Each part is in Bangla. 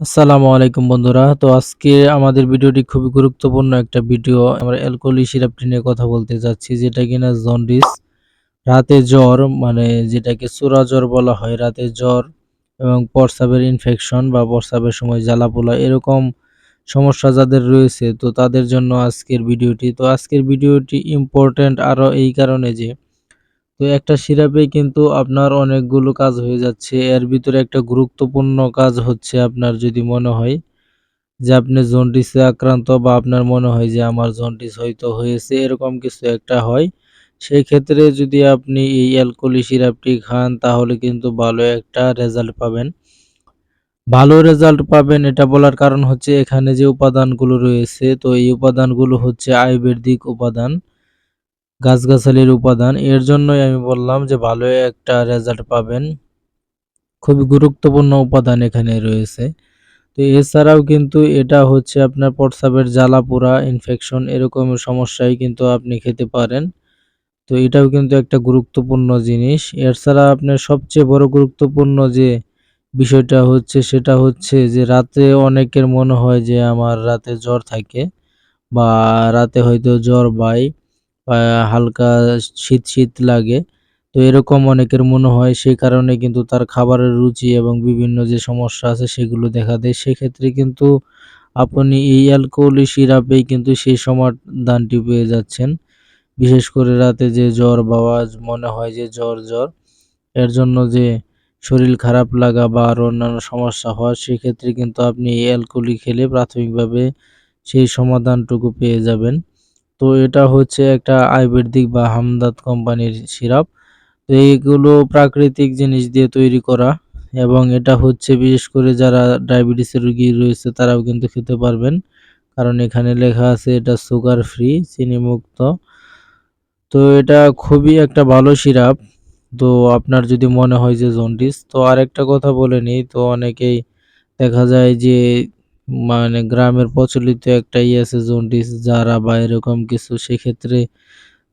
আসসালামু আলাইকুম বন্ধুরা। তো আজকে আমাদের ভিডিওটি খুবই গুরুত্বপূর্ণ একটা ভিডিও। আমরা অ্যালকোহল সিরাপটি নিয়ে কথা বলতে যাচ্ছি, যেটা কিনা জন্ডিস, রাতে জ্বর মানে যেটাকে চোরা জ্বর বলা হয়, রাতে জ্বর এবং প্রস্রাবের ইনফেকশন বা প্রস্রাবের সময় জ্বালাপোড়া এরকম সমস্যা যাদের রয়েছে, তো তাদের জন্য আজকের ভিডিওটি। তো আজকের ভিডিওটি ইম্পোর্টেন্ট আরও এই কারণে যে তো একটা সিরাপেই কিন্তু আপনার অনেকগুলো কাজ হয়ে যাচ্ছে। এর ভিতরে একটা গুরুত্বপূর্ণ কাজ হচ্ছে, আপনার যদি মনে হয় যে আপনি জন্ডিসে আক্রান্ত বা আপনার মনে হয় যে আমার জন্ডিস হয়তো হয়েছে, এরকম কিছু একটা হয়, সেই ক্ষেত্রে যদি আপনি এই অ্যালকোহল সিরাপটি খান তাহলে কিন্তু ভালো একটা রেজাল্ট পাবেন। ভালো রেজাল্ট পাবেন এটা বলার কারণ হচ্ছে এখানে যে উপাদানগুলো রয়েছে, তো এই উপাদানগুলো হচ্ছে আয়ুর্বেদিক উপাদান, গাছগাছালির উপাদান। এর জন্যই আমি বললাম যে ভালো একটা রেজাল্ট পাবেন। খুবই গুরুত্বপূর্ণ উপাদান এখানে রয়েছে। তো এছাড়াও কিন্তু এটা হচ্ছে আপনার প্রস্রাবের জ্বালাপোড়া, ইনফেকশন এরকম সমস্যায় কিন্তু আপনি খেতে পারেন। তো এটাও কিন্তু একটা গুরুত্বপূর্ণ জিনিস। এছাড়া আপনার সবচেয়ে বড় গুরুত্বপূর্ণ যে বিষয়টা হচ্ছে সেটা হচ্ছে যে রাতে অনেকের মনে হয় যে আমার রাতে জ্বর থাকে বা রাতে হয়তো জ্বর বাই বা হালকা শীত লাগে। তো এরকম অনেকের মনে হয়, সেই কারণে কিন্তু তার খাবারের রুচি এবং বিভিন্ন যে সমস্যা আছে সেগুলো দেখা দেয়। সেক্ষেত্রে কিন্তু আপনি এই অ্যালকোহল সিরাপেই কিন্তু সেই সমাধানটি পেয়ে যাচ্ছেন। বিশেষ করে রাতে যে জ্বর বা মনে হয় যে জ্বর, এর জন্য যে শরীর খারাপ লাগা বা আরো অন্যান্য সমস্যা হয়, সেক্ষেত্রে কিন্তু আপনি এই অ্যালকোহল খেলে প্রাথমিকভাবে সেই সমাধানটুকু পেয়ে যাবেন। তো এটা হচ্ছে একটা আয়ুর্বেদিক বা হামদর্দ কোম্পানির সিরাপ। তো এইগুলো প্রাকৃতিক জিনিস দিয়ে তৈরি করা, এবং এটা হচ্ছে বিশেষ করে যারা ডায়াবেটিসের রোগী রয়েছে তারাও কিন্তু খেতে পারবেন। কারণ এখানে লেখা আছে এটা সুগার ফ্রি, চিনিমুক্ত। তো এটা খুবই একটা ভালো সিরাপ। তো আপনার যদি মনে হয় যে জন্ডিস, তো আরেকটা কথা বলে নিই, তো অনেকেই দেখা যায় যে মানে গ্রামের প্রচলিত একটা আছে জন্ডিস যারা বা এরকম কিছু, সেক্ষেত্রে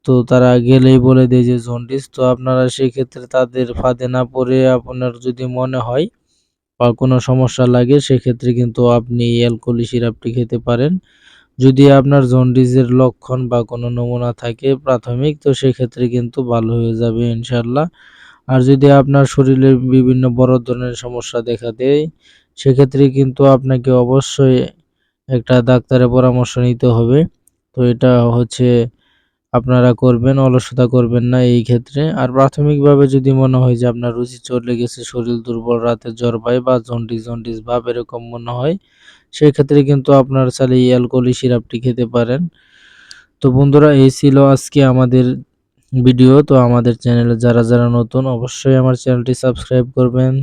তো তারা গেলেই বলে দেয় যে জন্ডিস। তো আপনারা সেক্ষেত্রে তাদের ফাঁদে না পড়ে আপনার যদি মনে হয় বা কোনো সমস্যা লাগে, সেক্ষেত্রে কিন্তু আপনি এই অ্যালকোহল সিরাপটি খেতে পারেন। যদি আপনার জন্ডিসের লক্ষণ বা কোনো নমুনা থাকে প্রাথমিক, তো সেক্ষেত্রে কিন্তু ভালো হয়ে যাবে ইনশাআল্লাহ। আর যদি আপনার শরীরে বিভিন্ন বড় ধরনের সমস্যা দেখা দেয়, সেক্ষেত্রে কিন্তু আপনাকে অবশ্যই একটা ডাক্তারের পরামর্শ নিতে হবে। তো এটা হচ্ছে আপনারা করবেন, অলসতা করবেন না এই ক্ষেত্রে। আর প্রাথমিকভাবে যদি মনে হয় যে আপনার রুচি চলে গেছে, শরীর দুর্বল, রাতে জ্বর পায় বা জন্ডিস ভাব এরকম মনে হয়, সেক্ষেত্রে কিন্তু আপনার চাইলে এই অ্যালকোহল সিরাপটি খেতে পারেন। তো বন্ধুরা, এই ছিল আজকে আমাদের ভিডিও। তো আমাদের চ্যানেলে যারা নতুন, অবশ্যই আমার চ্যানেলটি সাবস্ক্রাইব করবেন।